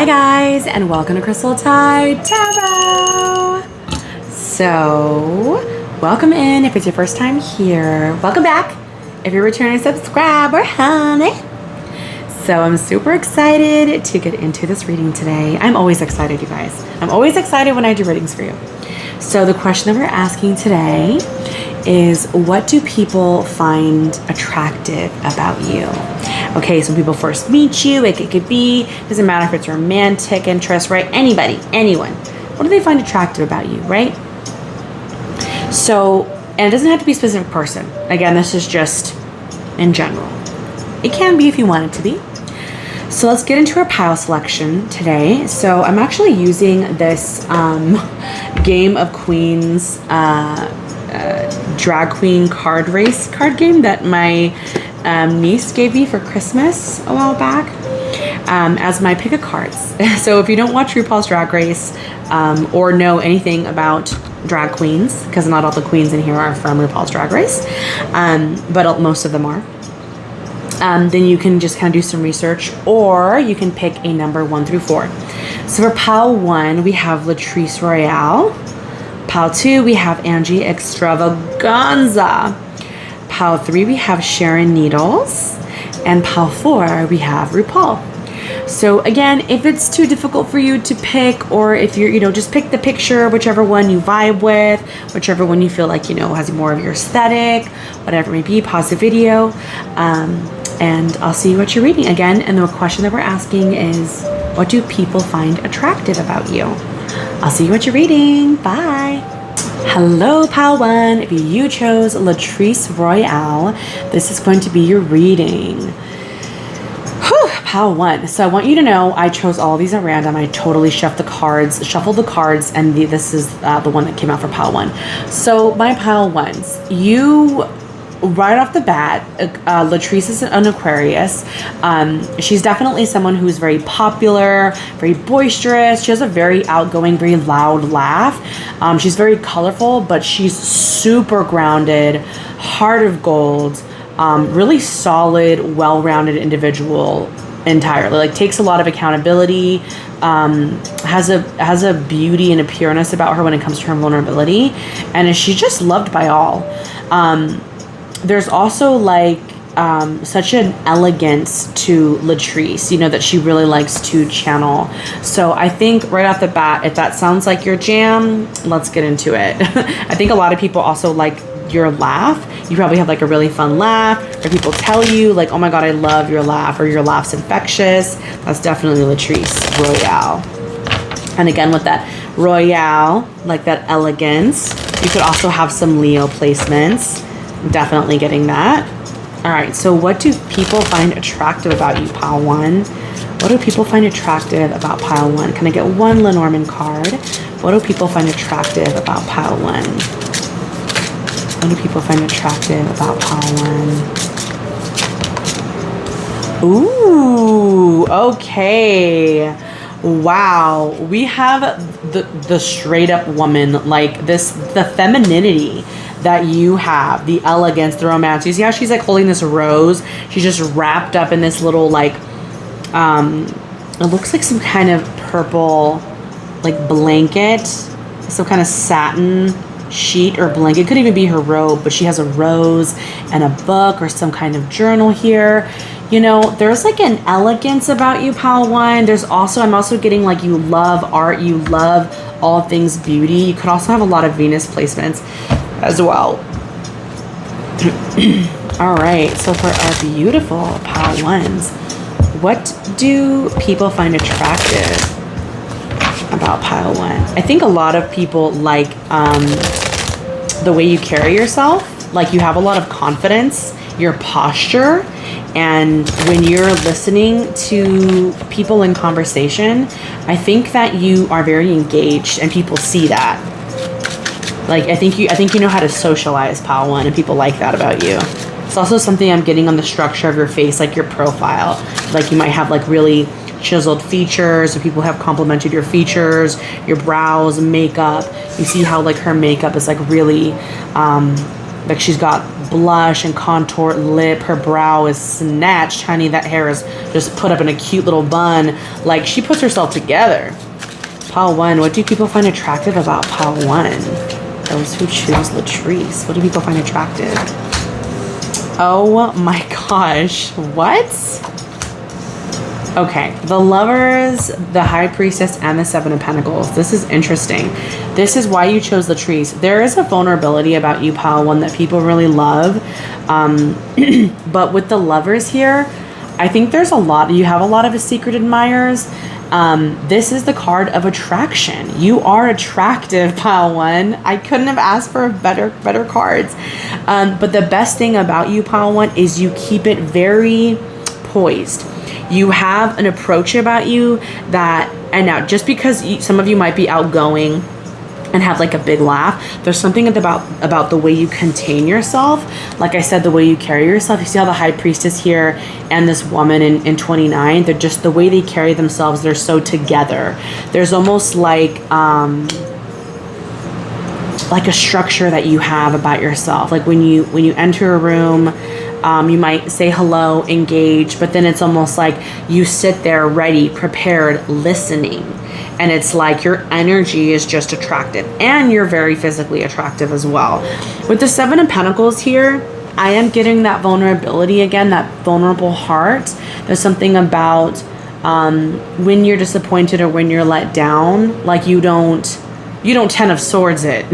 Hi guys, and welcome to Untitled Chapter. So, welcome in if it's your first time here. Welcome back if you're a returning subscriber, honey. So I'm super excited to get into this reading today. I'm always excited, you guys. I'm always excited when I do readings for you. So the question that we're asking today is, what do people find attractive about you? Okay, so when people first meet you, it could be, doesn't matter if it's romantic interest, right? Anybody, anyone. What do they find attractive about you, right? So, and it doesn't have to be a specific person. Again, this is just in general. It can be if you want it to be. So let's get into our pile selection today. So I'm actually using this Game of Queens drag queen card race card game that my niece gave me for Christmas a while back as my pick of cards. So if you don't watch RuPaul's Drag Race or know anything about drag queens, because not all the queens in here are from RuPaul's Drag Race, but most of them are, then you can just kind of do some research, or you can pick a number 1 through 4. So for pile 1, we have Latrice Royale. Pile 2, we have Angie Extravaganza. Pile 3, we have Sharon Needles. And pile 4, we have RuPaul. So again, if it's too difficult for you to pick, or if you're, just pick the picture, whichever one you vibe with, whichever one you feel like, has more of your aesthetic, whatever it may be, pause the video. And I'll see what you're reading again. And the question that we're asking is, what do people find attractive about you? I'll see what you're reading. Bye. Hello, pile 1. If you chose Latrice Royale, this is going to be your reading. Whew, pile 1. So I want you to know I chose all these at random. I totally shuffled the cards, and this is the one that came out for pile 1. So my pile 1s, right off the bat, Latrice is an Aquarius. She's definitely someone who's very popular, very boisterous. She has a very outgoing, very loud laugh. She's very colorful, but she's super grounded, heart of gold, really solid, well-rounded individual entirely. Like, takes a lot of accountability, has a beauty and a pureness about her when it comes to her vulnerability, and she's just loved by all. There's also such an elegance to Latrice, that she really likes to channel. So I think right off the bat, if that sounds like your jam, let's get into it. I think a lot of people also like your laugh. You probably have a really fun laugh, or people tell you oh my God, I love your laugh, or your laugh's infectious. That's definitely Latrice Royale. And again, with that Royale, that elegance, you could also have some Leo placements. Definitely getting that. All right, so what do people find attractive about you, pile 1? What do people find attractive about pile 1? Can I get one Lenormand card? What do people find attractive about pile 1? What do people find attractive about pile 1? Ooh, okay. Wow, we have the straight up woman, the femininity that you have, the elegance, the romance. You see how she's holding this rose? She's just wrapped up in this little it looks like some kind of purple blanket, some kind of satin sheet or blanket. It could even be her robe, but she has a rose and a book or some kind of journal here. There's an elegance about you, pile 1. I'm also getting you love art, you love all things beauty. You could also have a lot of Venus placements as well. All right, so for our beautiful pile 1s, what do people find attractive about pile 1? I think a lot of people like the way you carry yourself. You have a lot of confidence, your posture, and when you're listening to people in conversation, I think that you are very engaged, and people see that. I think you know how to socialize, pile 1, and people like that about you. It's also something I'm getting on the structure of your face, your profile. You might have really chiseled features, or people have complimented your features, your brows, makeup. You see how her makeup is really she's got blush and contour lip. Her brow is snatched, honey. That hair is just put up in a cute little bun. Like, she puts herself together. Pile 1. What do people find attractive about Pile 1? Those who choose Latrice. What do people find attractive? Oh my gosh. What? Okay. The Lovers, the High Priestess, and the Seven of Pentacles. This is interesting. This is why you chose Latrice. There is a vulnerability about you, Pile 1, that people really love. But with the Lovers here, I think there's you have a lot of secret admirers. This is the card of attraction. You are attractive, Pile 1. I couldn't have asked for better cards. But the best thing about you, Pile 1, is you keep it very poised. You have an approach about you that, and now just because some of you might be outgoing and have like a big laugh, there's something about the way you contain yourself. Like I said, the way you carry yourself. You see how the High Priestess here and this woman in 29, they're just, the way they carry themselves, they're so together. There's almost like a structure that you have about yourself. Like when you enter a room, you might say hello, engage, but then it's almost like you sit there ready, prepared, listening. And it's like your energy is just attractive, and you're very physically attractive as well. With the Seven of Pentacles here, I am getting that vulnerability again, that vulnerable heart. There's something about when you're disappointed or when you're let down, like you don't Ten of Swords it.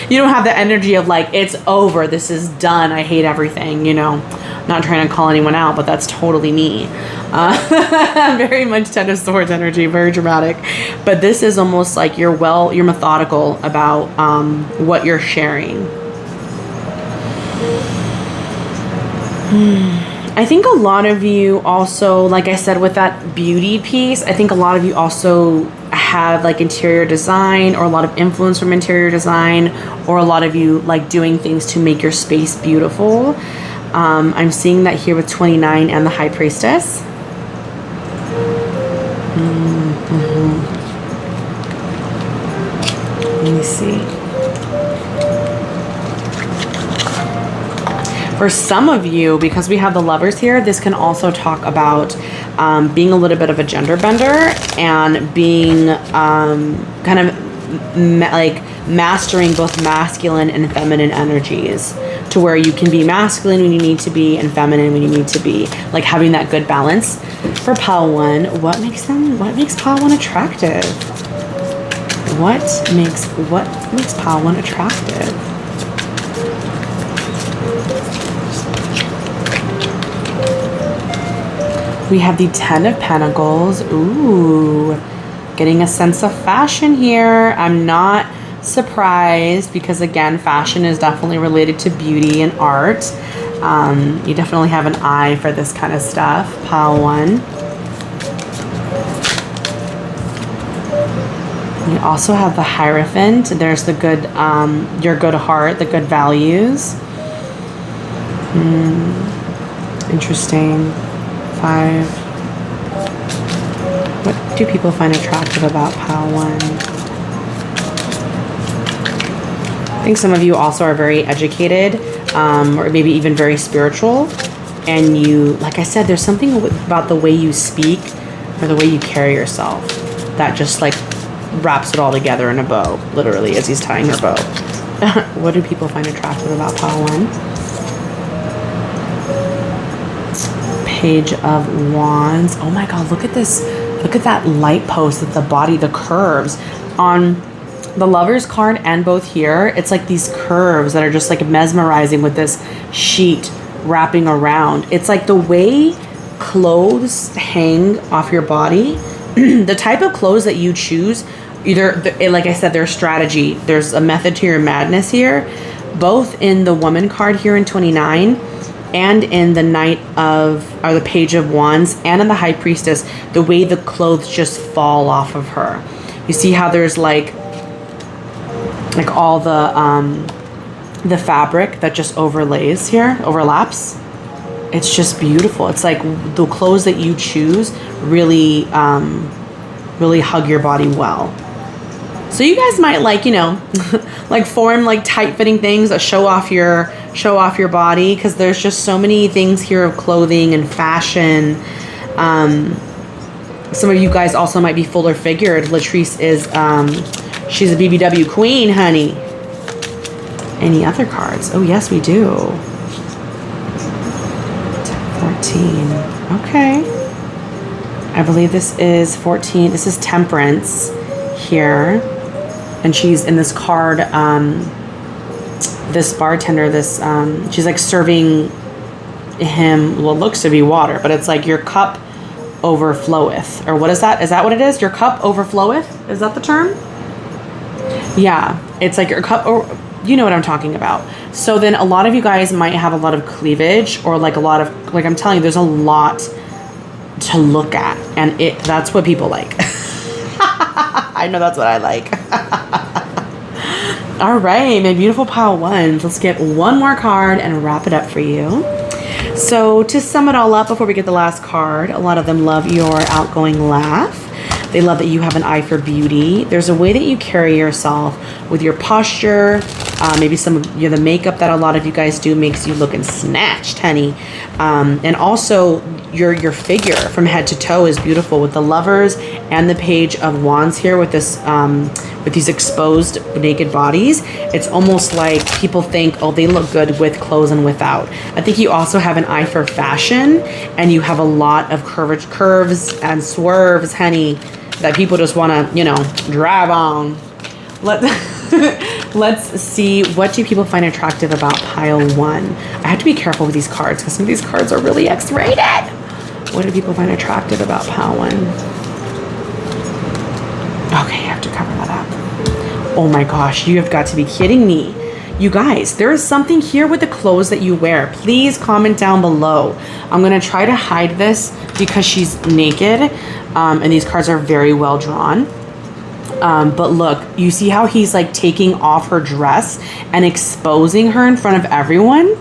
You don't have the energy of like, it's over, this is done, I hate everything, you know. Not trying to call anyone out, but that's totally me. Very much Ten of Swords energy, very dramatic. But this is almost like you're methodical about what you're sharing. I think a lot of you also, like I said, with that beauty piece, I think a lot of you also have like interior design, or a lot of influence from interior design, or a lot of you like doing things to make your space beautiful. I'm seeing that here with 29 and the High Priestess. Let me see. For some of you, because we have the Lovers here, this can also talk about being a little bit of a gender bender and being kind of like mastering both masculine and feminine energies, to where you can be masculine when you need to be and feminine when you need to be, like having that good balance. For Pile 1, what makes Pile 1 attractive? What makes Pile 1 attractive? We have the Ten of Pentacles. Ooh, getting a sense of fashion here. I'm not surprised, because again, fashion is definitely related to beauty and art. You definitely have an eye for this kind of stuff, Pile 1. You also have the Hierophant. There's the good, your good heart, the good values. Interesting. 5. What do people find attractive about Pile 1? I think some of you also are very educated, or maybe even very spiritual. And you, like I said, there's something about the way you speak or the way you carry yourself that just like wraps it all together in a bow, literally, as he's tying her bow. What do people find attractive about Pile 1? Page of Wands. Oh my God, look at this. Look at that light post, at the body, the curves. On the Lovers card and both here, it's like these curves that are just like mesmerizing with this sheet wrapping around. It's like the way clothes hang off your body, the type of clothes that you choose, either, like I said, there's strategy, there's a method to your madness here, both in the Woman card here in 29 and in the the Page of Wands and in the High Priestess, the way the clothes just fall off of her. You see how there's like all the fabric that just overlaps. It's just beautiful. It's like the clothes that you choose really really hug your body well. So you guys might like, you know, like form like tight fitting things that show off your body, because there's just so many things here of clothing and fashion. Some of you guys also might be fuller figured. Latrice is she's a BBW queen, honey. Any other cards? Oh yes, we do. 14. Okay. I believe this is 14. This is Temperance here. And she's in this card, this bartender, she's like serving him, well, it looks to be water, but it's like your cup overfloweth. Or what is that? Is that what it is? Your cup overfloweth? Is that the term? Yeah, it's like your cup, or you know what I'm talking about. So then a lot of you guys might have a lot of cleavage, or like a lot of, like I'm telling you, there's a lot to look at, and that's what people like. I know that's what I like. All right, my beautiful pile ones. Let's get one more card and wrap it up for you. So to sum it all up before we get the last card, a lot of them love your outgoing laugh. They love that you have an eye for beauty. There's a way that you carry yourself with your posture. Maybe some of the makeup that a lot of you guys do makes you looking snatched, honey. And also your figure from head to toe is beautiful with the Lovers and the Page of Wands here with this with these exposed naked bodies. It's almost like people think, oh, they look good with clothes and without. I think you also have an eye for fashion, and you have a lot of curves and swerves, honey, that people just want to, you know, drive on. Let's see, what do people find attractive about pile one? I have to be careful with these cards because some of these cards are really X-rated. What do people find attractive about pile one? Okay, I have to cover that up. Oh my gosh, you have got to be kidding me. You guys, there is something here with the clothes that you wear. Please comment down below. I'm going to try to hide this because she's naked, and these cards are very well drawn. But look, you see how he's like taking off her dress and exposing her in front of everyone?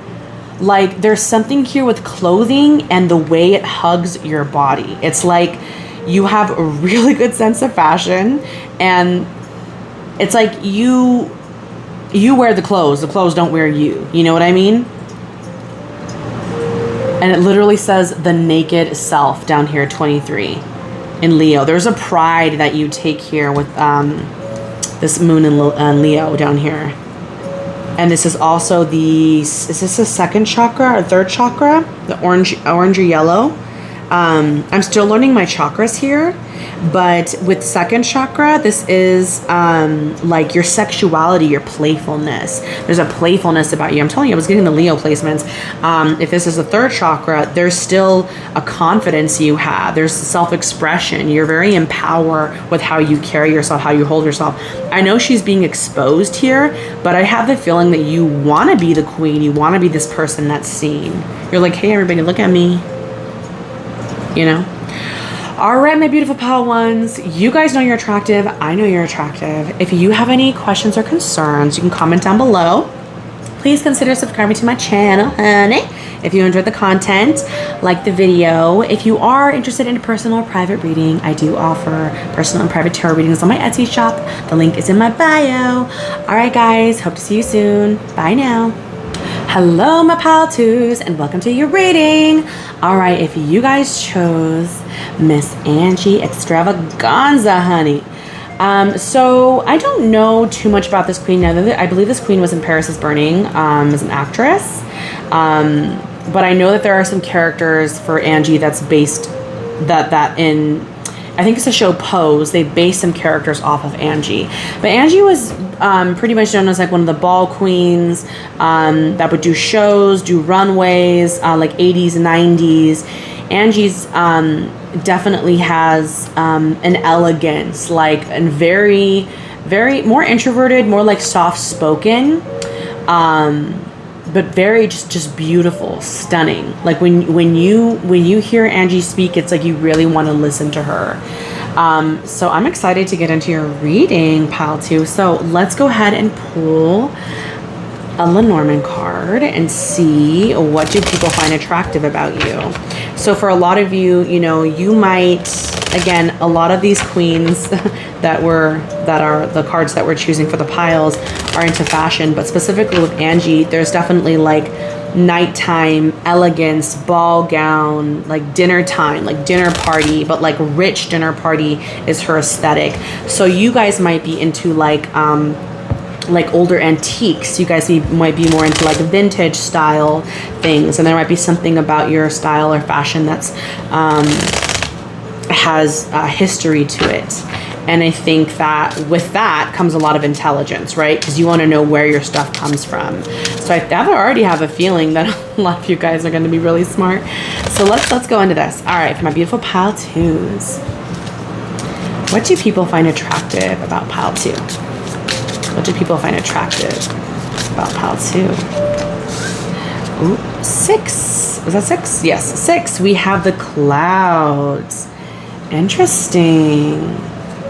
Like, there's something here with clothing and the way it hugs your body. It's like you have a really good sense of fashion, and it's like you wear the clothes don't wear you. You know what I mean? And it literally says the naked self down here, 23. In Leo, there's a pride that you take here with this moon in Leo down here. And this is also is this the second chakra or third chakra? The orange or yellow. I'm still learning my chakras here, but with second chakra, this is like your sexuality, your playfulness. There's a playfulness about you. I'm telling you, I was getting the Leo placements. If this is the third chakra, there's still a confidence you have. There's self-expression. You're very in power with how you carry yourself, how you hold yourself. I know she's being exposed here, but I have the feeling that you want to be the queen. You want to be this person that's seen. You're like, hey, everybody, look at me. You know? All right, my beautiful pal ones, you guys know you're attractive. I know you're attractive. If you have any questions or concerns, you can comment down below. Please consider subscribing to my channel, honey. If you enjoyed the content, like the video. If you are interested in a personal or private reading, I do offer personal and private tarot readings on my Etsy shop. The link is in my bio. All right, guys, hope to see you soon. Bye now. Hello, my pal twos, and welcome to your reading. All right, if you guys chose Miss Angie Extravaganza, honey. So I don't know too much about this queen. Now, I believe this queen was in Paris is Burning as an actress. But I know that there are some characters for Angie that's based that in, I think it's a show Pose. They based some characters off of Angie. But Angie was pretty much known as like one of the ball queens that would do shows, do runways, like 80s, 90s. Angie's definitely has an elegance, like, and very, very more introverted, more like soft spoken, but very just beautiful, stunning. Like when you hear Angie speak, it's like you really want to listen to her. So I'm excited to get into your reading, pal two. So let's go ahead and pull a Lenormand card and see what do people find attractive about you. So for a lot of you, you know, you might, again, a lot of these queens, that are the cards that we're choosing for the piles are into fashion, but specifically with Angie, there's definitely like nighttime elegance, ball gown, like dinner time, like dinner party, but like rich dinner party is her aesthetic. So you guys might be into like older antiques. You guys might be more into like vintage style things, and there might be something about your style or fashion that's has history to it. And I think that with that comes a lot of intelligence, right? Because you want to know where your stuff comes from. So I already have a feeling that a lot of you guys are going to be really smart. So let's go into this. All right, for my beautiful pile twos, what do people find attractive about pile two? What do people find attractive about pile two? Ooh, 6. Is that 6? Yes, 6. We have the clouds. Interesting.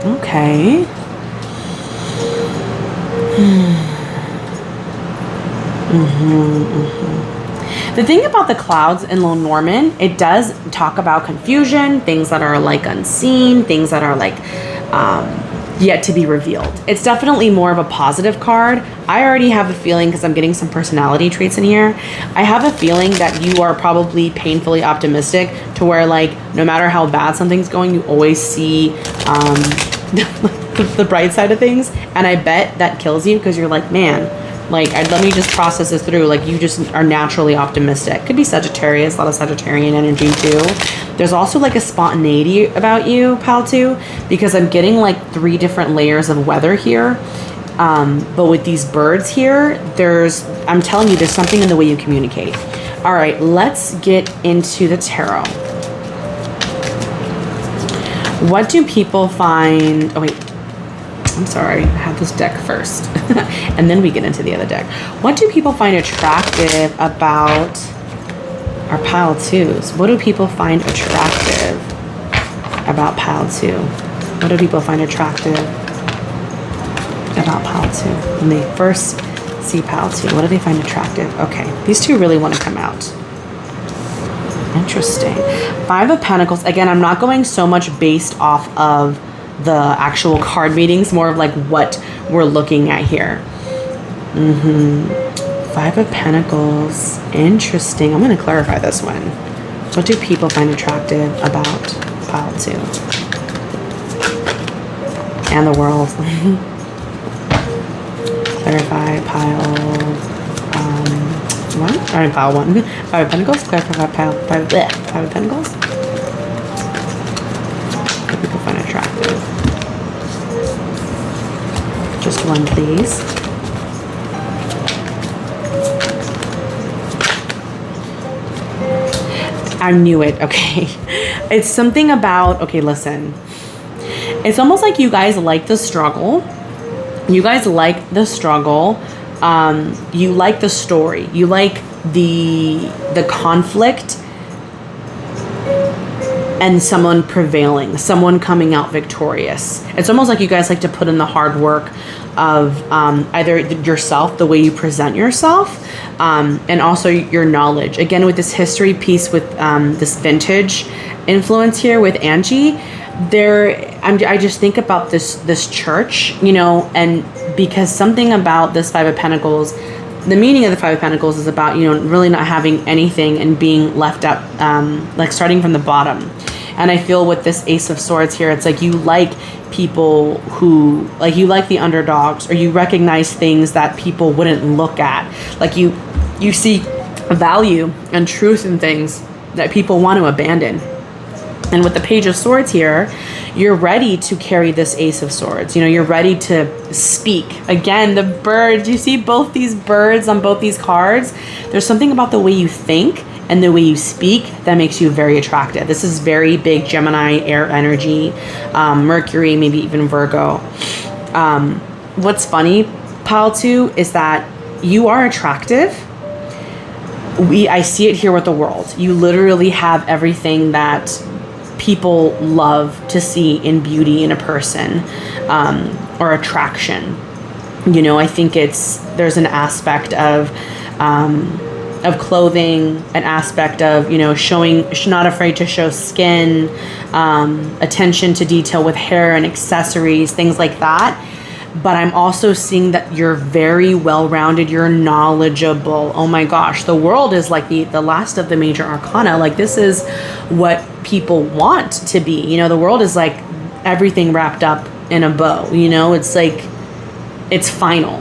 Okay. The thing about the clouds in Lenormand, it does talk about confusion, things that are like unseen, things that are like yet to be revealed. It's definitely more of a positive card. I already have a feeling, because I'm getting some personality traits in here, I have a feeling that you are probably painfully optimistic, to where like no matter how bad something's going, you always see the bright side of things. And I bet that kills you, because you're like, man, like let me just process this through. Like you just are naturally optimistic. Could be Sagittarius, a lot of Sagittarian energy too. There's also like a spontaneity about you, pal, too, because I'm getting like 3 different layers of weather here. But with these birds here, I'm telling you, there's something in the way you communicate. All right, let's get into the tarot. What do people find? Oh wait, I'm sorry, I had this deck first. And then we get into the other deck. What do people find attractive about our pile twos? What do people find attractive about pile two? What do people find attractive about pile two? When they first see pile two, what do they find attractive? Okay, these two really want to come out. Interesting. 5 of Pentacles. Again, I'm not going so much based off of the actual card meetings, more of like what we're looking at here. 5 of Pentacles. Interesting. I'm going to clarify this one. What do people find attractive about pile 2? And the world. Clarify pile 1. All right, pile 1. 5 of Pentacles. Clarify pile 5. 5 of Pentacles. What do people find attractive? Just one, please. I knew it. Okay. It's something about, okay, listen. It's almost like you guys like the struggle. You guys like the struggle. You like the story. You like the conflict and someone prevailing, someone coming out victorious. It's almost like you guys like to put in the hard work of either yourself, the way you present yourself, and also your knowledge. Again, with this history piece, with this vintage influence here with Angie, I just think about this church, you know, and because something about this 5 of Pentacles, the meaning of the 5 of Pentacles is about, you know, really not having anything and being left out, like starting from the bottom. And I feel with this Ace of Swords here, it's like you like people who, like you like the underdogs, or you recognize things that people wouldn't look at. Like you see value and truth in things that people want to abandon. And with the Page of Swords here, you're ready to carry this Ace of Swords. You know, you're ready to speak. Again, the birds, you see both these birds on both these cards. There's something about the way you think and the way you speak that makes you very attractive. This is very big Gemini, air energy, Mercury, maybe even Virgo. What's funny, Pile 2, is that you are attractive. I see it here with the world. You literally have everything that people love to see in beauty in a person, or attraction. You know, I think there's an aspect of of clothing, an aspect of, not afraid to show skin, attention to detail with hair and accessories, things like that. But I'm also seeing that you're very well-rounded. You're knowledgeable. Oh my gosh, the world is like the last of the major arcana. Like, this is what people want to be. The world is like everything wrapped up in a bow. It's like, it's final.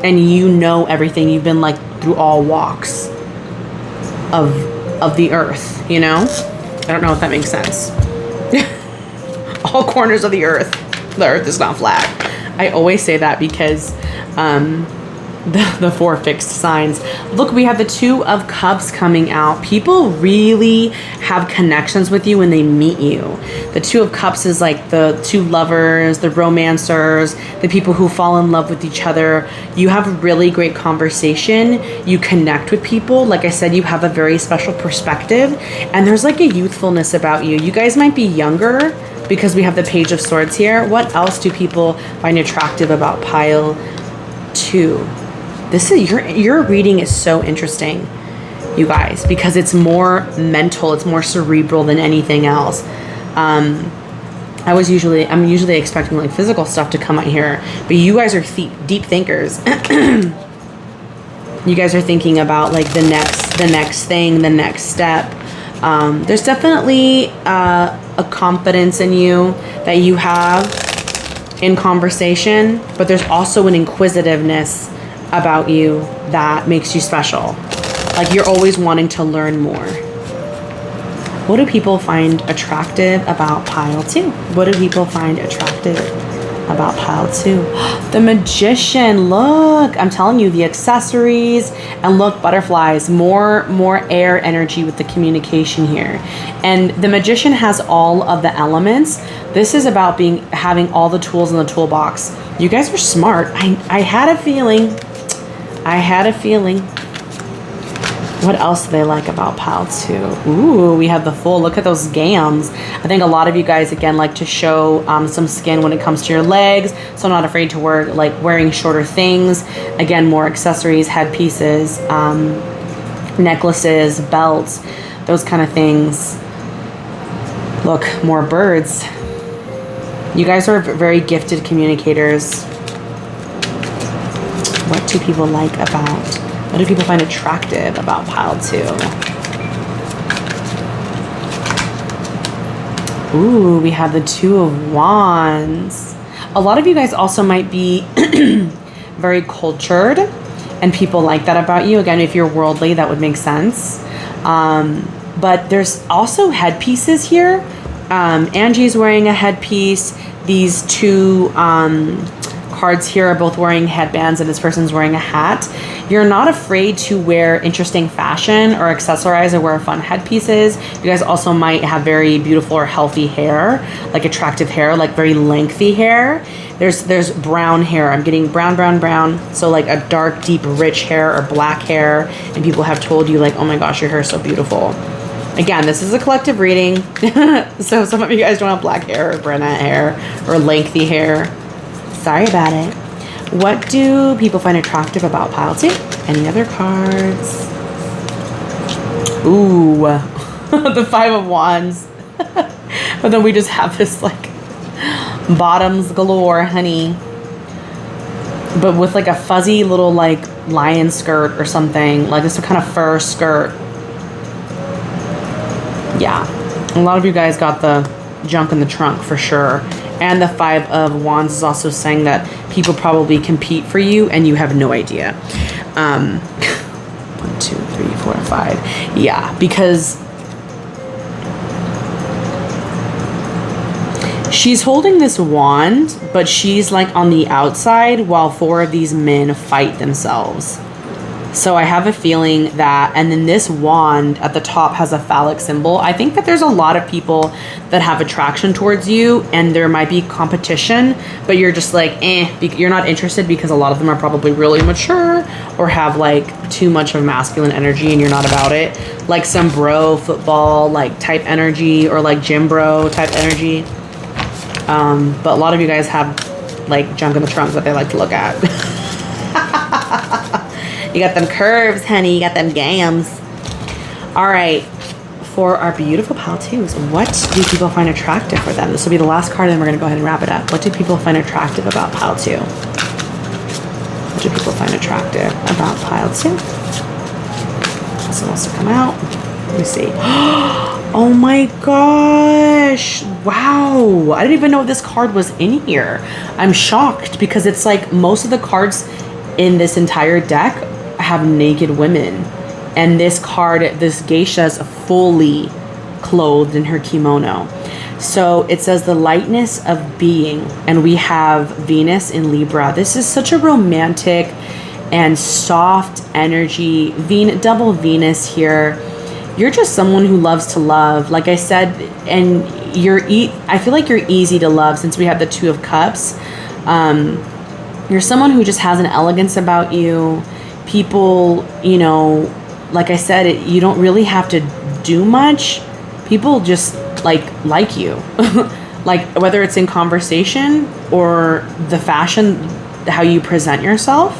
And everything. You've been like through all walks of the earth, I don't know if that makes sense. All corners of the earth. The earth is not flat. I always say that because the 4 fixed signs. Look, we have the 2 of Cups coming out. People really have connections with you when they meet you. The 2 of Cups is like the 2 lovers, the romancers, the people who fall in love with each other. You have really great conversation. You connect with people. Like I said, you have a very special perspective, and there's like a youthfulness about you. You guys might be younger because we have the Page of Swords here. What else do people find attractive about pile 2? This is your reading is so interesting, you guys, because it's more mental, it's more cerebral than anything else. I'm usually expecting like physical stuff to come out here, but you guys are deep thinkers. You guys are thinking about like the next thing, the next step. There's definitely a confidence in you that you have in conversation, but there's also an inquisitiveness about you that makes you special. Like, you're always wanting to learn more. What do people find attractive about pile 2? What do people find attractive about pile 2? The Magician. Look, I'm telling you, the accessories, and look, butterflies, more air energy with the communication here. And the Magician has all of the elements. This is about having all the tools in the toolbox. You guys are smart. I had a feeling. What else do they like about pile 2? Ooh, we have the Fool. Look at those gams. I think a lot of you guys, again, like to show some skin when it comes to your legs. So I'm not afraid to wearing shorter things. Again, more accessories, headpieces, necklaces, belts, those kind of things. Look, more birds. You guys are very gifted communicators. What do people like about... What do people find attractive about pile 2? Ooh, we have the 2 of Wands. A lot of you guys also might be very cultured, and people like that about you. Again, if you're worldly, that would make sense. But there's also headpieces here. Angie's wearing a headpiece. These 2 cards here are both wearing headbands, and this person's wearing a hat. You're not afraid to wear interesting fashion or accessorize or wear fun headpieces. You guys also might have very beautiful or healthy hair, like attractive hair, like very lengthy hair. There's brown hair. I'm getting brown. So like a dark, deep, rich hair or black hair. And people have told you like, oh my gosh, your hair is so beautiful. Again, this is a collective reading. So some of you guys don't have black hair or brunette hair or lengthy hair. Sorry about it. What do people find attractive about pile 2? Any other cards? Ooh, the 5 of Wands. But then we just have this like bottoms galore, honey. But with like a fuzzy little like lion skirt or something. Like this kind of fur skirt. Yeah, a lot of you guys got the junk in the trunk for sure. And the 5 of Wands is also saying that people probably compete for you and you have no idea. 1, 2, 3, 4, 5. Yeah, because she's holding this wand, but she's like on the outside while 4 of these men fight themselves. So I have a feeling that, and then this wand at the top has a phallic symbol. I think that there's a lot of people that have attraction towards you, and there might be competition, but you're just like, you're not interested because a lot of them are probably really mature or have like too much of masculine energy and you're not about it. Like some bro football like type energy or like gym bro type energy. But a lot of you guys have like junk in the trunk that they like to look at. You got them curves, honey. You got them gams. All right. For our beautiful pile twos, what do people find attractive for them? This will be the last card, and then we're going to go ahead and wrap it up. What do people find attractive about pile two? What do people find attractive about pile two? This wants to come out. Let me see. Oh my gosh. Wow. I didn't even know this card was in here. I'm shocked because it's like most of the cards in this entire deck have naked women. And this card, this geisha is fully clothed in her kimono. So it says the lightness of being. And we have Venus in Libra. This is such a romantic and soft energy. Double Venus here. You're just someone who loves to love. Like I said, and I feel like you're easy to love since we have the Two of Cups. You're someone who just has an elegance about you. People, you know, like I said, you don't really have to do much. People just like you. Like whether it's in conversation or the fashion, how you present yourself.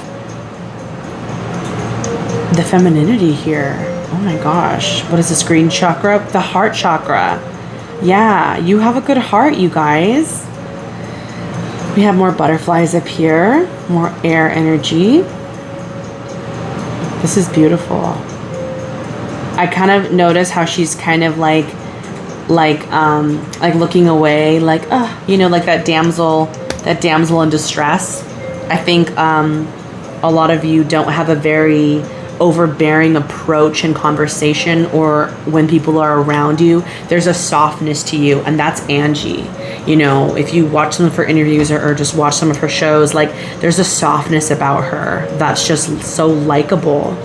The femininity here. Oh my gosh. What is this green chakra? The heart chakra. Yeah, you have a good heart, you guys. We have more butterflies up here. More air energy. This is beautiful. I kind of notice how she's kind of like looking away, like, you know, like that damsel in distress. I think a lot of you don't have a very overbearing approach in conversation, or when people are around you, there's a softness to you, and that's Angie. You know, if you watch some of her interviews or just watch some of her shows, like there's a softness about her that's just so likable.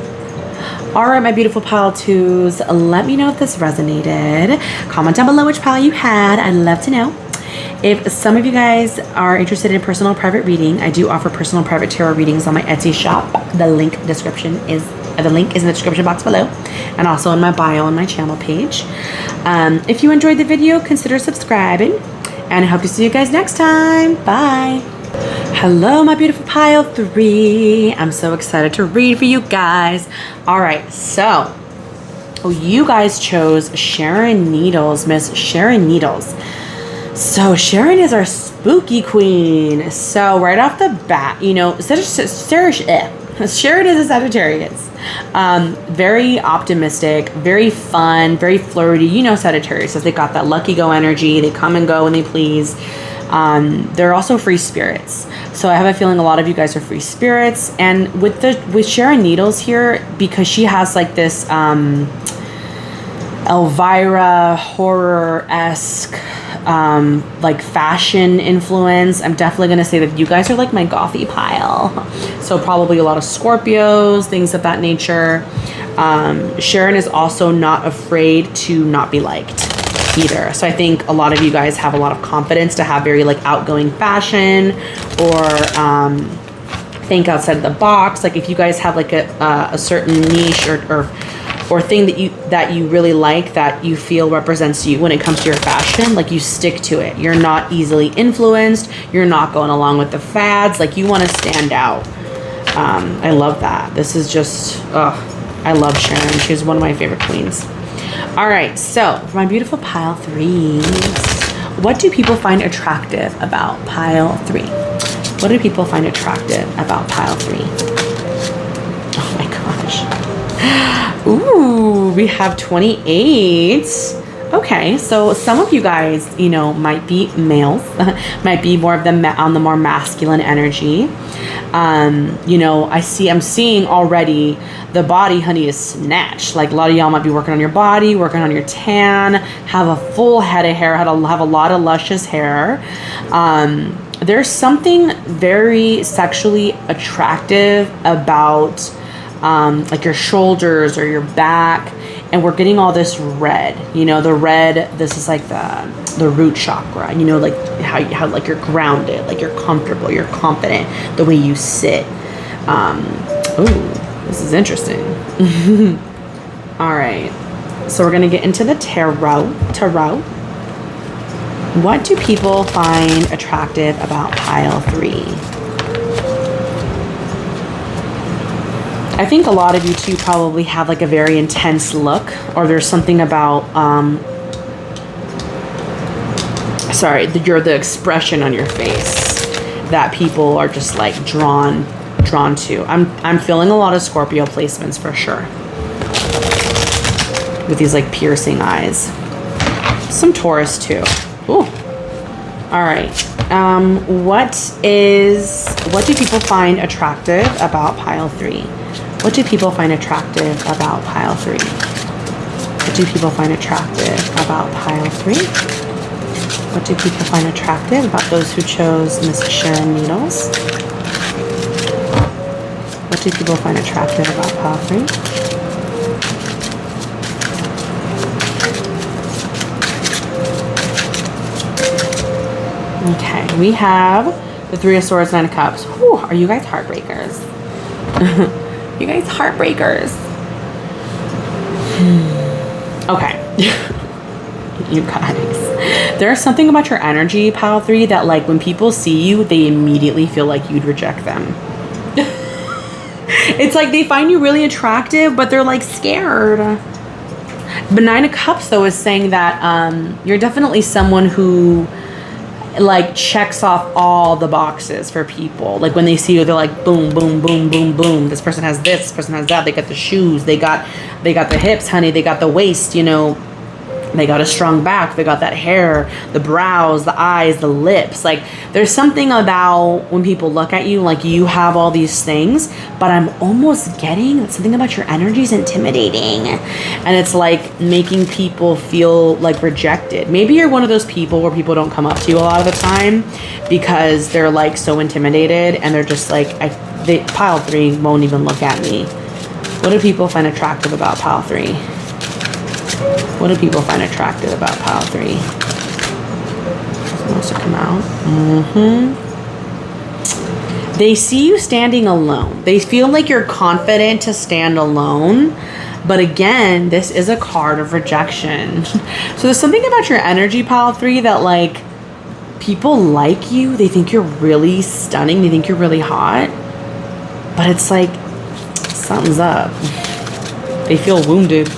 All right, my beautiful pile twos, let me know if this resonated. Comment down below which pile you had. I'd love to know. If some of you guys are interested in personal private reading, I do offer personal private tarot readings on my Etsy shop. The link is in the description box below, and also in my bio on my channel page. If you enjoyed the video, consider subscribing, and I hope to see you guys next time. Bye. Hello, my beautiful pile three. I'm so excited to read for you guys. All right, so you guys chose Sharon Needles, Miss Sharon Needles. So Sharon is our spooky queen. So right off the bat, you know, Sharon is a Sagittarius. Very optimistic, very fun, very flirty. You know Sagittarius, so they got that lucky go energy. They come and go when they please. They're also free spirits. So I have a feeling a lot of you guys are free spirits. And with Sharon Needles here, because she has like this Elvira horror-esque like fashion influence, I'm definitely gonna say that you guys are like my gothy pile. So probably a lot of Scorpios, things of that nature. Sharon is also not afraid to not be liked either. So I think a lot of you guys have a lot of confidence to have very like outgoing fashion, or think outside the box. Like if you guys have like a certain niche or thing that you really like, that you feel represents you when it comes to your fashion, like you stick to it. You're not easily influenced. You're not going along with the fads. Like you want to stand out. I love that. This is just, I love Sharon. She's one of my favorite queens. All right, so for my beautiful pile threes, what do people find attractive about pile three? What do people find attractive about pile three? Oh my gosh. Ooh, we have 28. Okay, so some of you guys, you know, might be males, might be more of them on the more masculine energy. You know, I'm seeing already the body, honey, is snatched. Like a lot of y'all might be working on your body, working on your tan, have a full head of hair, have a lot of luscious hair. There's something very sexually attractive about like your shoulders or your back, and we're getting all this red. You know, the red, this is like the root chakra. You know, like how like you're grounded, like you're comfortable, you're confident, the way you sit. Ooh, this is interesting. All right, so we're gonna get into the tarot. What do people find attractive about pile three? I think a lot of you too probably have like a very intense look, or there's something about, the expression on your face that people are just like drawn to. I'm feeling a lot of Scorpio placements for sure. With these like piercing eyes. Some Taurus too. Ooh. All right. What do people find attractive about pile 3? What do people find attractive about pile 3? What do people find attractive about pile 3? What do people find attractive about those who chose Miss Sharon Needles? What do people find attractive about pile 3? Okay, we have the 3 of Swords, 9 of Cups. Whew, are you guys heartbreakers? You guys heartbreakers. Okay. You guys. There's something about your energy, pile 3, that like when people see you, they immediately feel like you'd reject them. It's like they find you really attractive, but they're like scared. But 9 of Cups though is saying that you're definitely someone who like checks off all the boxes for people. Like when they see you, they're like boom, boom, boom, boom, boom. This person has this person has that. They got the shoes, they got the hips, honey, they got the waist, you know, they got a strong back, they got that hair, the brows, the eyes, the lips. Like there's something about when people look at you, like you have all these things, but I'm almost getting that something about your energy is intimidating, and it's like making people feel like rejected. Maybe you're one of those people where people don't come up to you a lot of the time because they're like so intimidated, and they're just like, pile 3 won't even look at me. What do people find attractive about pile 3? What do people find attractive about pile 3? Someone wants to come out. They see you standing alone. They feel like you're confident to stand alone. But again, this is a card of rejection. So there's something about your energy, pile 3, that like people like you. They think you're really stunning. They think you're really hot. But it's like something's up. They feel wounded.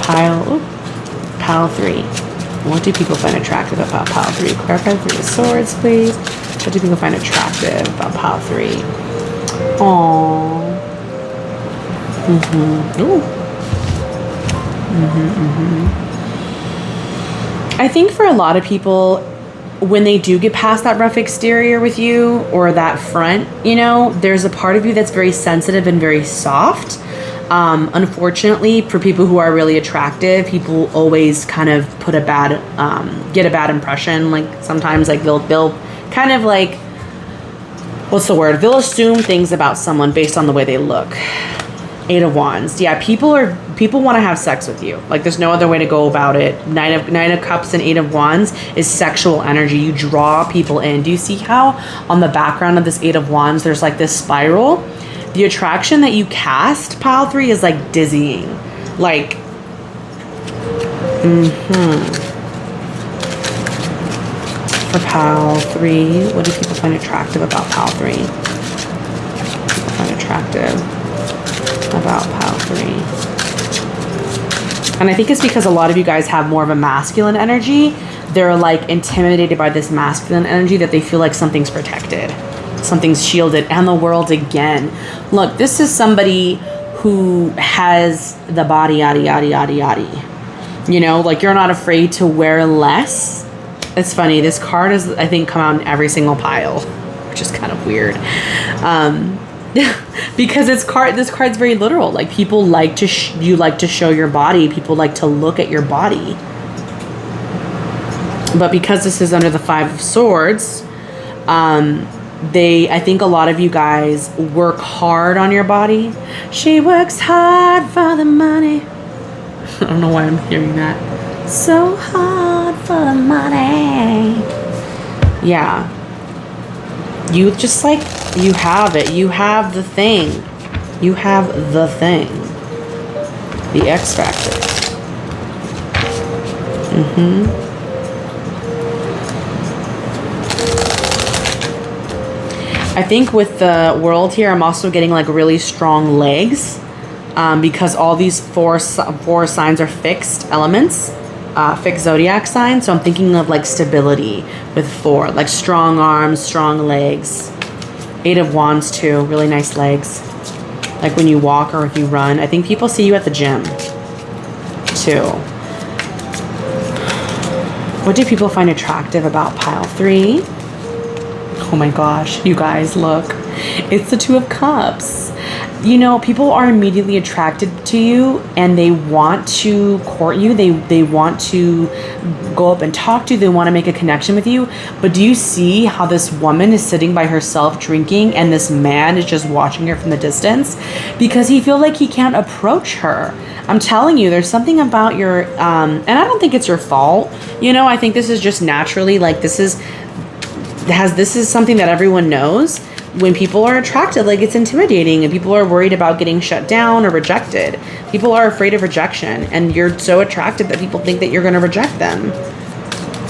Pile 3. What do people find attractive about pile 3? Clarify 3 of Swords, please. What do people find attractive about pile 3? Aww. Ooh. I think for a lot of people, when they do get past that rough exterior with you or that front, you know, there's a part of you that's very sensitive and very soft. Unfortunately, for people who are really attractive, people always kind of put get a bad impression. Like sometimes like they'll kind of like, what's the word? They'll assume things about someone based on the way they look. 8 of Wands. Yeah, people want to have sex with you. Like there's no other way to go about it. 9 of Cups and 8 of Wands is sexual energy. You draw people in. Do you see how on the background of this 8 of Wands, there's like this spiral? The attraction that you cast, pile 3, is like dizzying. Like, For pile 3, what do people find attractive about pile 3? People find attractive about pile 3. And I think it's because a lot of you guys have more of a masculine energy. They're like intimidated by this masculine energy that they feel like something's protected. Something's shielded, and the world again. Look, this is somebody who has the body, yada, yada, yada, yada. You know, like you're not afraid to wear less. It's funny. This card is, I think, come out in every single pile, which is kind of weird. Because this card's very literal. Like people like to, you like to show your body. People like to look at your body. But because this is under the 5 of Swords, I think a lot of you guys work hard on your body. She works hard for the money. I don't know why I'm hearing that. So hard for the money. Yeah. You just like, you have it. You have the thing. You have the thing. The X Factor. I think with the world here, I'm also getting like really strong legs because all these four signs are fixed elements, fixed zodiac signs. So I'm thinking of like stability with 4, like strong arms, strong legs. 8 of Wands too, really nice legs. Like when you walk or if you run. I think people see you at the gym too. What do people find attractive about pile 3? Oh my gosh, you guys, look. It's the 2 of Cups. You know, people are immediately attracted to you and they want to court you. They want to go up and talk to you. They want to make a connection with you. But do you see how this woman is sitting by herself drinking and this man is just watching her from the distance? Because he feels like he can't approach her. I'm telling you, there's something about your, and I don't think it's your fault. You know, I think this is just naturally, like this is something that everyone knows. When people are attracted, like it's intimidating and people are worried about getting shut down or rejected. People are afraid of rejection and you're so attractive that people think that you're going to reject them.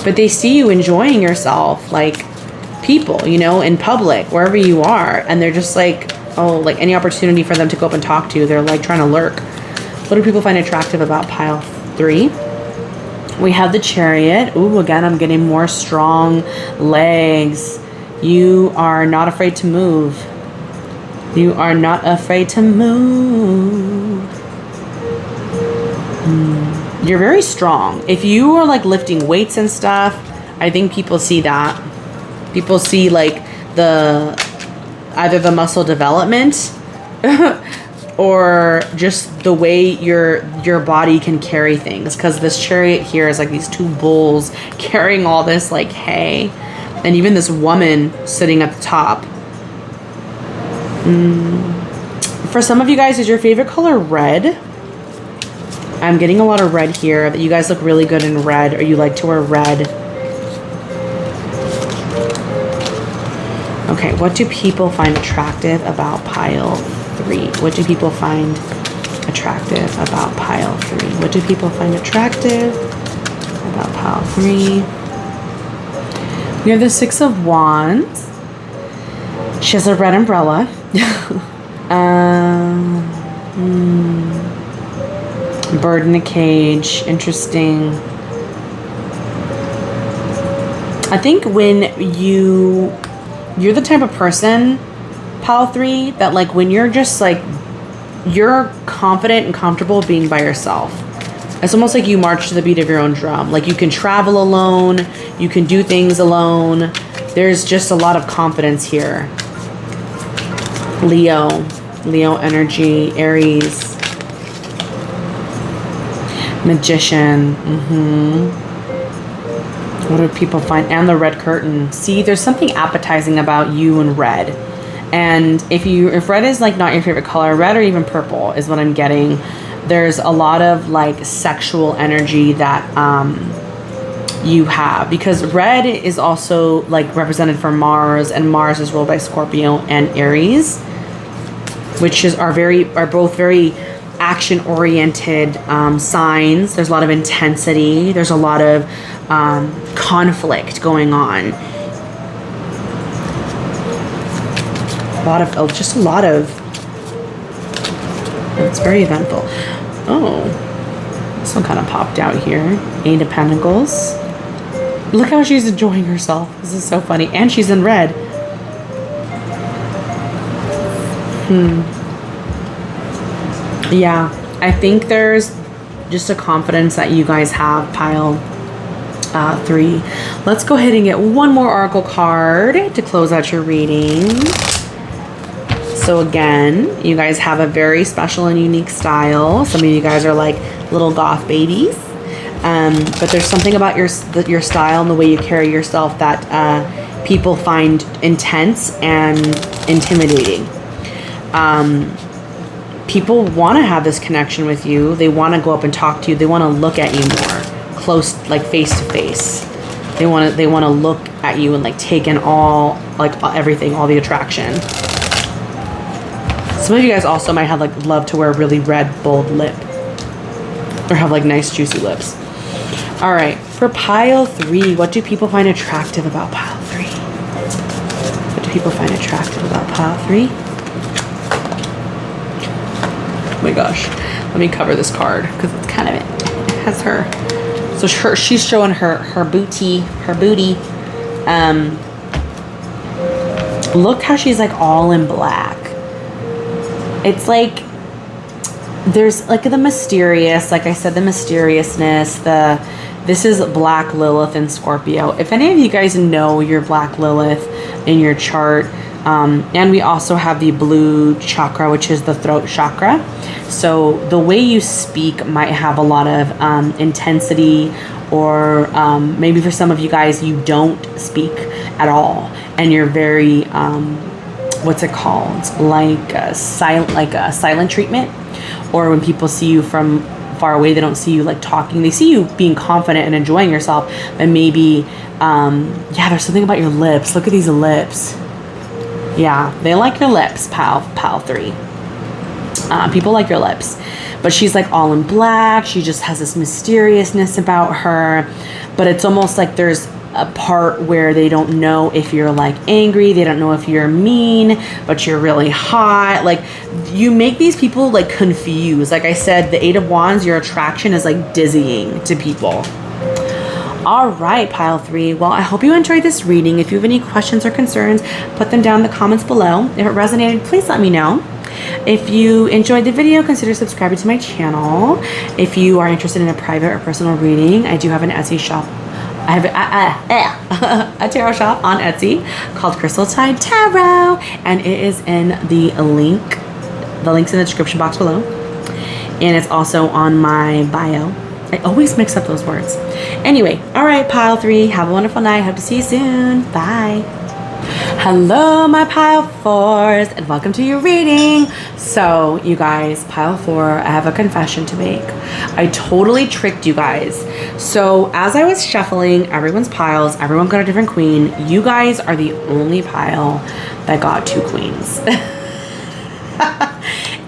But they see you enjoying yourself like people, you know, in public, wherever you are. And they're just like, oh, like any opportunity for them to go up and talk to you, they're like trying to lurk. What do people find attractive about pile 3? We have the Chariot. Ooh, again, I'm getting more strong legs. You are not afraid to move. You are not afraid to move. You're very strong. If you are like lifting weights and stuff, I think people see that. People see like either the muscle development or just the way your body can carry things. Because this Chariot here is like these 2 bulls carrying all this like hay. And even this woman sitting at the top. For some of you guys, is your favorite color red? I'm getting a lot of red here. That you guys look really good in red, or you like to wear red. Okay, what do people find attractive about pile 3? What do people find attractive about pile 3? What do people find attractive about pile 3? We have the 6 of Wands. She has a red umbrella. Bird in a cage. Interesting. I think when you're the type of person, pile 3, that like when you're just like, you're confident and comfortable being by yourself. It's almost like you march to the beat of your own drum. Like you can travel alone. You can do things alone. There's just a lot of confidence here. Leo energy, Aries. Magician. What do people find? And the red curtain. See, there's something appetizing about you and red. And if red is like not your favorite color, red or even purple is what I'm getting. There's a lot of like sexual energy that you have, because red is also like represented for Mars, and Mars is ruled by Scorpio and Aries, which are both very action oriented signs. There's a lot of intensity. There's a lot of conflict going on. It's very eventful. Oh, this one kind of popped out here. 8 of Pentacles. Look how she's enjoying herself. This is so funny. And she's in red. Yeah, I think there's just a confidence that you guys have, pile 3. Let's go ahead and get one more oracle card to close out your reading. So again, you guys have a very special and unique style. Some of you guys are like little goth babies. But there's something about your style and the way you carry yourself that people find intense and intimidating. People want to have this connection with you. They want to go up and talk to you. They want to look at you more close, like face to face. They want to look at you and like take in all, like everything, all the attraction. Some of you guys also might have like love to wear a really red, bold lip, or have like nice juicy lips. All right, for pile 3, what do people find attractive about pile 3? What do people find attractive about pile 3? Oh my gosh. Let me cover this card because it's kind of it has her. So she's showing her booty. Look how she's like all in black. It's like there's like the mysterious, like I said, the mysteriousness, this is Black Lilith in Scorpio. If any of you guys know your Black Lilith in your chart, and we also have the blue chakra, which is the throat chakra. So the way you speak might have a lot of intensity, or maybe for some of you guys, you don't speak at all, and you're very, what's it called? Like a silent treatment. Or when people see you from far away, they don't see you like talking. They see you being confident and enjoying yourself. But maybe, yeah, there's something about your lips. Look at these lips. Yeah, they like your lips, pal 3. People like your lips. But she's like all in black. She just has this mysteriousness about her. But it's almost like there's a part where they don't know if you're like angry, they don't know if you're mean, but you're really hot. Like, you make these people like confused. Like I said, the 8 of Wands, your attraction is like dizzying to people. All right, pile 3. Well, I hope you enjoyed this reading. If you have any questions or concerns, put them down in the comments below. If it resonated, please let me know. If you enjoyed the video, consider subscribing to my channel. If you are interested in a private or personal reading, I do have an Etsy shop. I have a tarot shop on Etsy called Crystal Tide Tarot, and it is in the link. The link's in the description box below, and it's also on my bio. I always mix up those words. Anyway, all right, pile 3. Have a wonderful night. Hope to see you soon. Bye. Hello, my pile 4s, and welcome to your reading. So, you guys, pile 4, I have a confession to make. I totally tricked you guys. So, as I was shuffling everyone's piles, everyone got a different queen. You guys are the only pile that got 2 queens.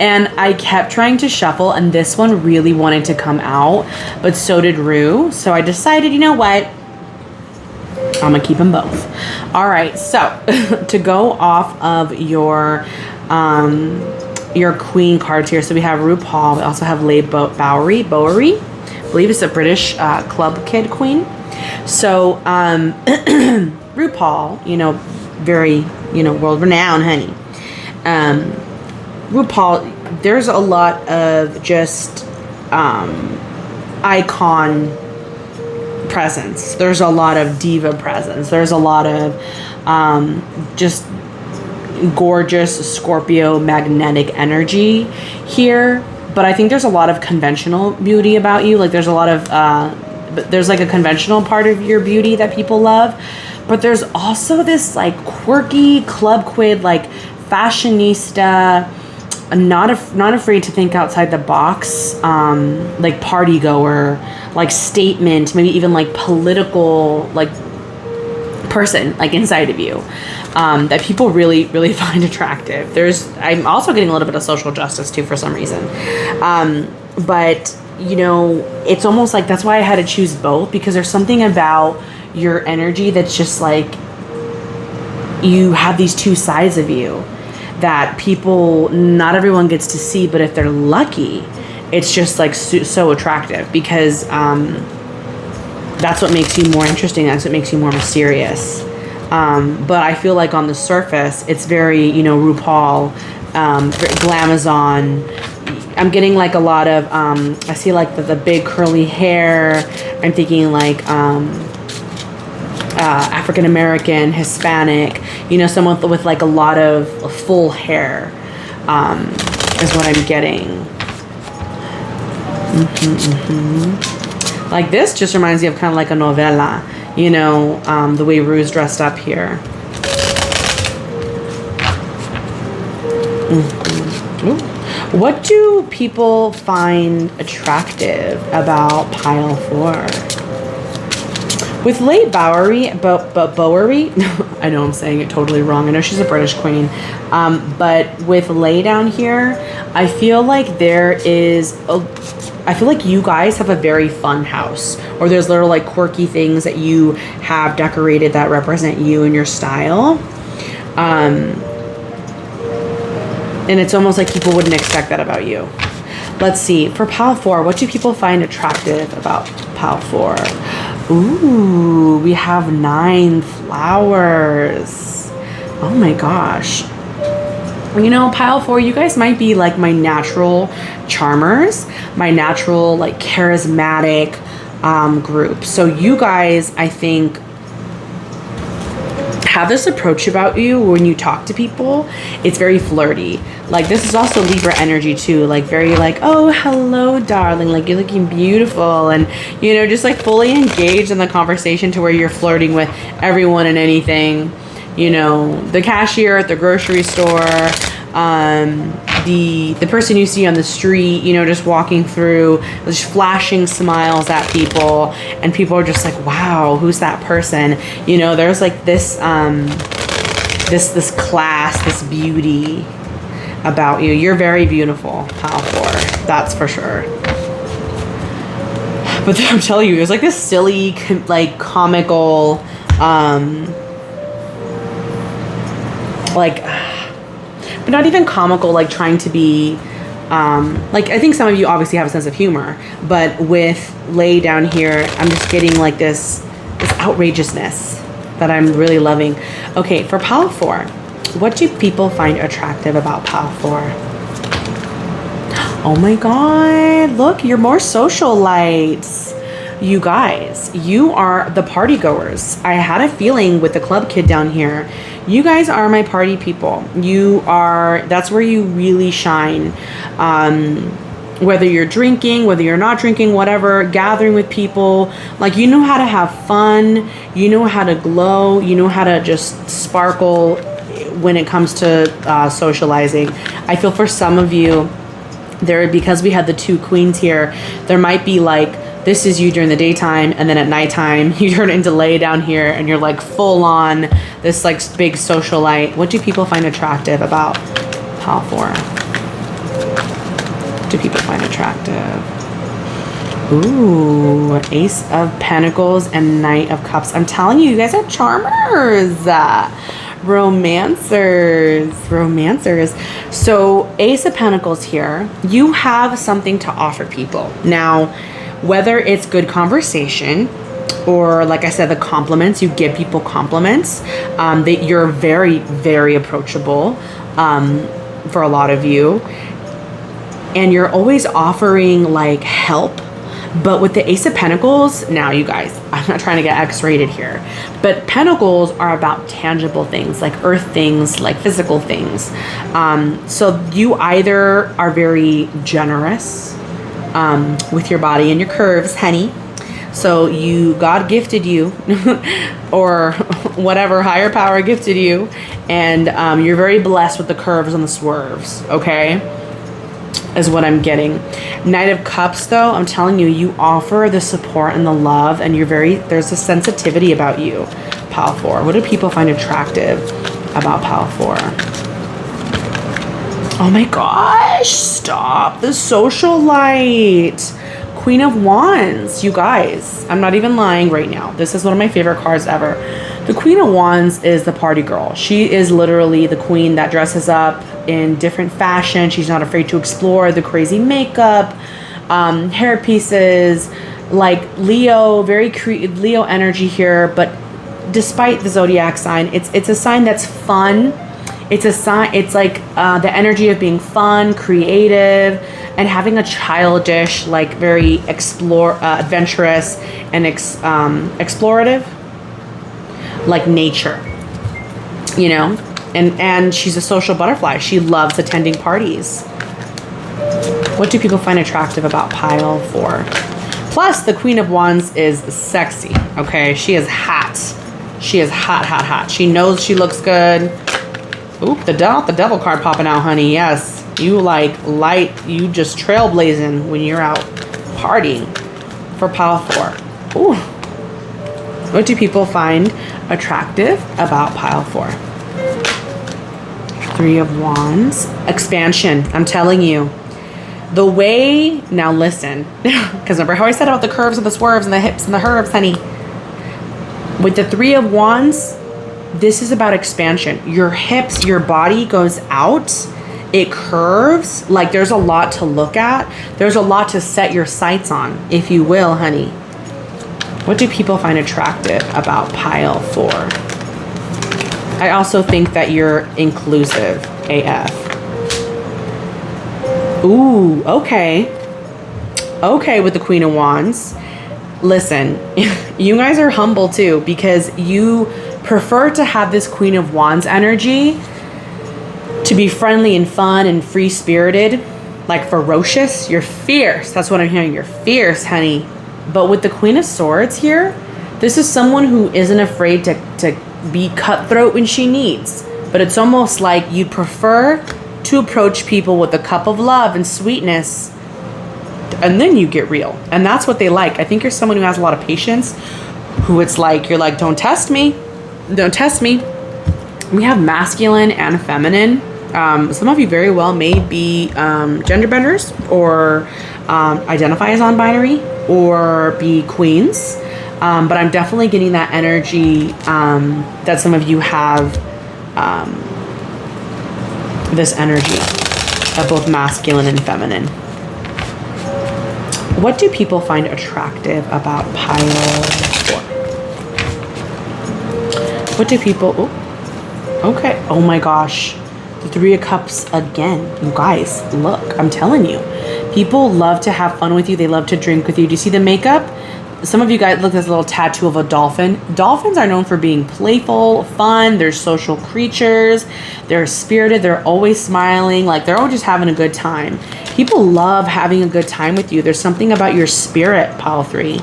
And I kept trying to shuffle, and this one really wanted to come out, but so did Rue. So I decided, you know what? I'm gonna keep them both. All right, so to go off of your queen cards here, so we have RuPaul. We also have Leigh Bowery. I believe it's a British club kid queen. So RuPaul, you know, very, you know, world renowned, honey. RuPaul, there's a lot of just icon presence. There's a lot of diva presence. There's a lot of just gorgeous Scorpio magnetic energy here. But I think there's a lot of conventional beauty about you. Like there's a lot of there's like a conventional part of your beauty that people love. But there's also this like quirky club quid, like fashionista, not afraid to think outside the box, like party goer, like statement, maybe even like political, like person, like inside of you, that people really, really find attractive. I'm also getting a little bit of social justice too for some reason. But you know, it's almost like that's why I had to choose both, because there's something about your energy that's just like, you have these two sides of you that people, not everyone gets to see, but if they're lucky, it's just like so attractive, because that's what makes you more interesting. That's what makes you more mysterious. But I feel like on the surface, it's very, you know, RuPaul, very glamazon. I'm getting like a lot of, I see like the big curly hair. I'm thinking like African American, Hispanic, you know, someone with like a lot of full hair, is what I'm getting. Like this just reminds me of kind of like a novela, you know, the way Rue's dressed up here. Ooh. What do people find attractive about pile 4? With Leigh Bowery, Bowery, I know I'm saying it totally wrong. I know she's a British queen. But with Leigh down here, I feel like I feel like you guys have a very fun house. Or there's little like quirky things that you have decorated that represent you and your style. And it's almost like people wouldn't expect that about you. Let's see. For pile 4, what do people find attractive about pile 4? Ooh, we have 9 flowers. Oh my gosh. You know, pile 4, you guys might be like my natural charmers, my natural like charismatic group. So you guys, I think, have this approach about you when you talk to people. It's very flirty. Like, this is also Libra energy too, like very like, oh, hello darling, like you're looking beautiful, and you know, just like fully engaged in the conversation to where you're flirting with everyone and anything, you know, the cashier at the grocery store, the person you see on the street, you know, just walking through, just flashing smiles at people, and people are just like, wow, who's that person? You know, there's like this this class, this beauty about you. You're very beautiful, pile 4, that's for sure. But I'm telling you, there's like this silly, like comical, like, but not even comical, like trying to be, like, I think some of you obviously have a sense of humor, but with Lay down here, I'm just getting like this outrageousness that I'm really loving. Okay, for pile 4, what do people find attractive about pile 4? Oh my God, look, you're more socialites. You guys, you are the party goers. I had a feeling with the club kid down here. You guys are my party people. You are, that's where you really shine. Whether you're drinking, whether you're not drinking, whatever, gathering with people, like, you know how to have fun, you know how to glow, you know how to just sparkle when it comes to socializing. I feel for some of you, because we had the 2 queens here, there might be like, this is you during the daytime, and then at nighttime you turn into Lay down here and you're like full on this like big socialite. What do people find attractive about pile 4? What do people find attractive? Ooh, Ace of Pentacles and Knight of Cups. I'm telling you, you guys are charmers. Romancers. So Ace of Pentacles here, you have something to offer people. Now, whether it's good conversation or, like I said, the compliments, you give people compliments, that you're very, very approachable for a lot of you. And you're always offering like help. But with the Ace of Pentacles, now you guys, I'm not trying to get X-rated here, but Pentacles are about tangible things, like earth things, like physical things. So you either are very generous with your body and your curves, honey. So God gifted you or whatever higher power gifted you. And you're very blessed with the curves and the swerves, okay? Is what I'm getting. Knight of Cups, though, I'm telling you, you offer the support and the love, and there's a sensitivity about you, pile 4. What do people find attractive about pile 4? Oh my gosh, stop. The socialite. Queen of Wands, you guys. I'm not even lying right now. This is one of my favorite cards ever. The Queen of Wands is the party girl. She is literally the queen that dresses up in different fashion. She's not afraid to explore the crazy makeup, hair pieces, like Leo, very Leo energy here. But despite the zodiac sign, it's a sign that's fun. It's a sign. It's like the energy of being fun, creative, and having a childish, like very adventurous and explorative, like nature, you know. And she's a social butterfly. She loves attending parties. What do people find attractive about pile 4? Plus, the Queen of Wands is sexy, okay? She is hot. She is hot, hot, hot. She knows she looks good. Oop, the devil card popping out, honey. Yes, you you just trailblazing when you're out partying for pile 4. Ooh. What do people find attractive about pile 4? 3 of Wands. Expansion. I'm telling you. The way... Now listen. Because remember how I said about the curves and the swerves and the hips and the herbs, honey? With the 3 of Wands, this is about expansion. Your hips, your body goes out. It curves. Like there's a lot to look at. There's a lot to set your sights on, if you will, honey. What do people find attractive about pile 4? I also think that you're inclusive AF. Ooh, okay. Okay, with the Queen of Wands. Listen, you guys are humble too, because you prefer to have this Queen of Wands energy to be friendly and fun and free-spirited, like ferocious. You're fierce. That's what I'm hearing. You're fierce, honey. But with the Queen of Swords here, this is someone who isn't afraid to be cutthroat when she needs. But it's almost like you'd prefer to approach people with a cup of love and sweetness, and then you get real. And that's what they like. I think you're someone who has a lot of patience, who it's like, you're like, don't test me. Don't test me. We have masculine and feminine. Some of you very well may be gender benders, or identify as non-binary, or be queens. But I'm definitely getting that energy that some of you have this energy of both masculine and feminine. What do people find attractive about pile 4? What do people... Oh, okay. Oh my gosh. The 3 of Cups again. You guys, look. I'm telling you. People love to have fun with you. They love to drink with you. Do you see the makeup? Some of you guys look at this little tattoo of a dolphin. Dolphins are known for being playful, fun. They're social creatures. They're spirited. They're always smiling. Like, they're always just having a good time. People love having a good time with you. There's something about your spirit, pile 3.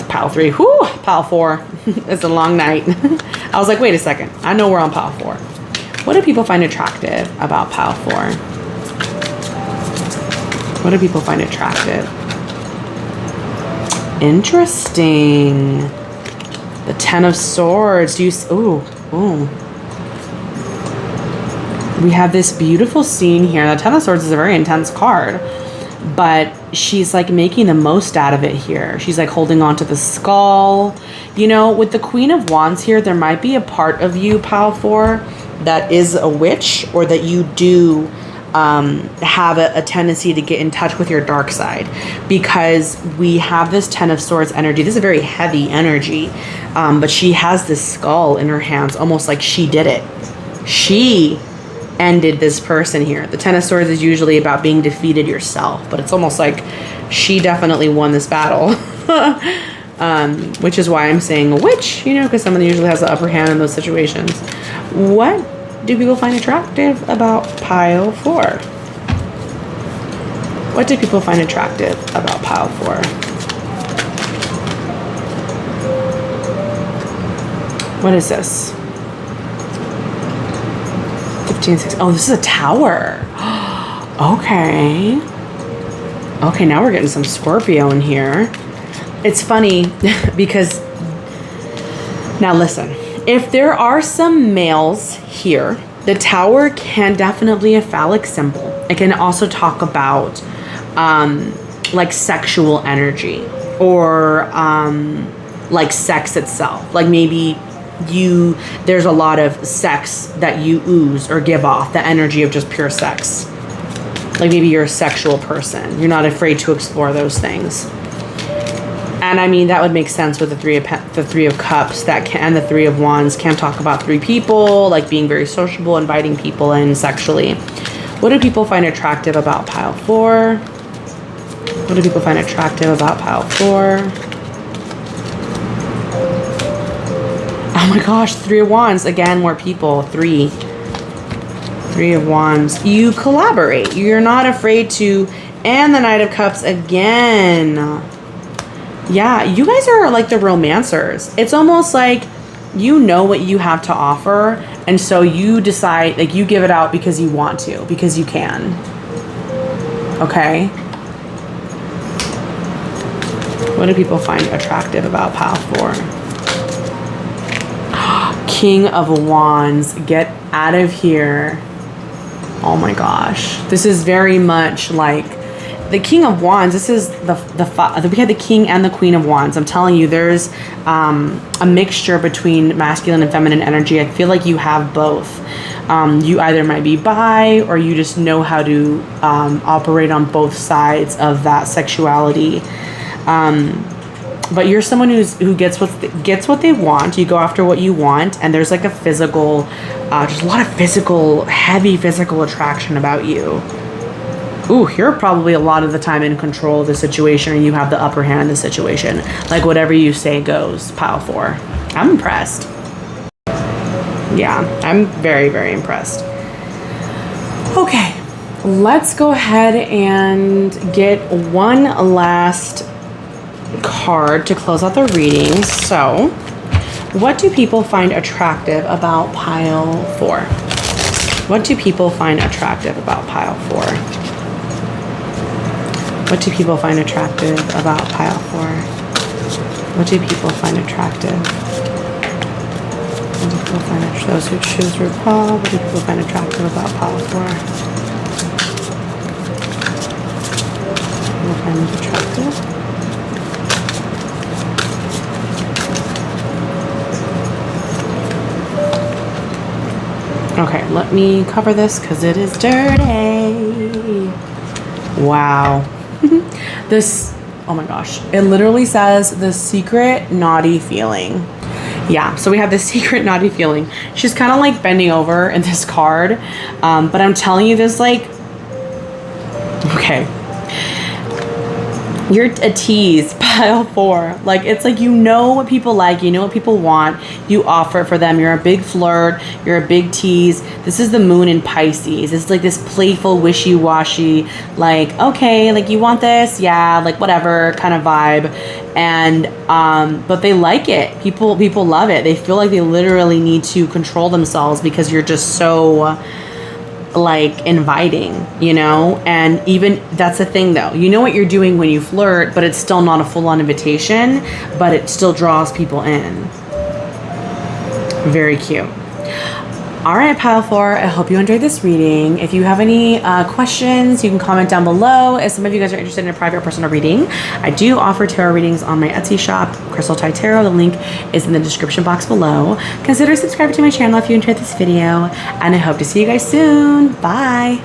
Pile 3. Whew, pile 4. It's a long night. I was like, wait a second. I know we're on pile 4. What do people find attractive about pile 4? What do people find attractive? Interesting. The 10 of Swords. Do you... Ooh. We have this beautiful scene here. The 10 of Swords is a very intense card, but she's like making the most out of it here. She's like holding on to the skull. You know, with the Queen of Wands here, there might be a part of you, pile 4, that is a witch, or that you do have a tendency to get in touch with your dark side, because we have this 10 of Swords energy. This is a very heavy energy, but she has this skull in her hands, almost like she did it. She ended this person here. The 10 of Swords is usually about being defeated yourself, but it's almost like she definitely won this battle. Which is why I'm saying a witch, you know, because someone usually has the upper hand in those situations. What do people find attractive about pile 4? What do people find attractive about pile 4? What is this? 15, 16. Oh, this is a tower. Okay. Okay, now we're getting some Scorpio in here. It's funny because, now listen, if there are some males here, the tower can definitely be a phallic symbol. It can also talk about like sexual energy, or like sex itself. Like maybe there's a lot of sex that you ooze or give off, the energy of just pure sex. Like maybe you're a sexual person. You're not afraid to explore those things. And I mean, that would make sense with the three of Cups and the 3 of Wands can talk about 3 people, like being very sociable, inviting people in sexually. What do people find attractive about pile 4? What do people find attractive about pile 4? Oh my gosh, 3 of Wands. Again, more people. 3 of Wands. You collaborate. You're not afraid to. And the Knight of Cups again. Yeah, you guys are like the romancers. It's almost like you know what you have to offer, and so you decide, like, you give it out because you want to, because you can. Okay? What do people find attractive about pile 4? King of Wands. Get out of here. Oh my gosh. This is very much like the King of Wands, this is we had the King and the Queen of Wands. I'm telling you, there's a mixture between masculine and feminine energy. I feel like you have both. You either might be bi, or you just know how to operate on both sides of that sexuality. But you're someone who gets what they want. You go after what you want, and there's like a physical, just a lot of heavy physical attraction about you. Ooh, you're probably a lot of the time in control of the situation, and you have the upper hand in the situation. Like whatever you say goes, pile 4. I'm impressed. Yeah, I'm very, very impressed. Okay, let's go ahead and get one last card to close out the reading. So, what do people find attractive about pile 4? What do people find attractive about pile 4? What do people find attractive about pile 4? What do people find attractive? What do people find attractive? Those who choose RuPaul, what do people find attractive about pile 4? People find it attractive? Okay, let me cover this because it is dirty. Wow. This, oh my gosh, it literally says the secret naughty feeling. Yeah, so we have this secret naughty feeling. She's kind of like bending over in this card, but I'm telling you this, like, okay, you're a tease, pile 4. Like, it's like, you know what people like, you know what people want, you offer it for them. You're a big flirt, you're a big tease. This is the moon in Pisces. It's like this playful, wishy-washy, like, okay, like, you want this, yeah, like, whatever kind of vibe. And but they like it. People love it. They feel like they literally need to control themselves because you're just so like inviting, you know. And even that's the thing though, you know what you're doing when you flirt, but it's still not a full-on invitation, but it still draws people in. Very cute. All right, pile 4, I hope you enjoyed this reading. If you have any questions, you can comment down below. If some of you guys are interested in a private personal reading, I do offer tarot readings on my Etsy shop, Crystal Tide Tarot. The link is in the description box below. Consider subscribing to my channel if you enjoyed this video, and I hope to see you guys soon. Bye.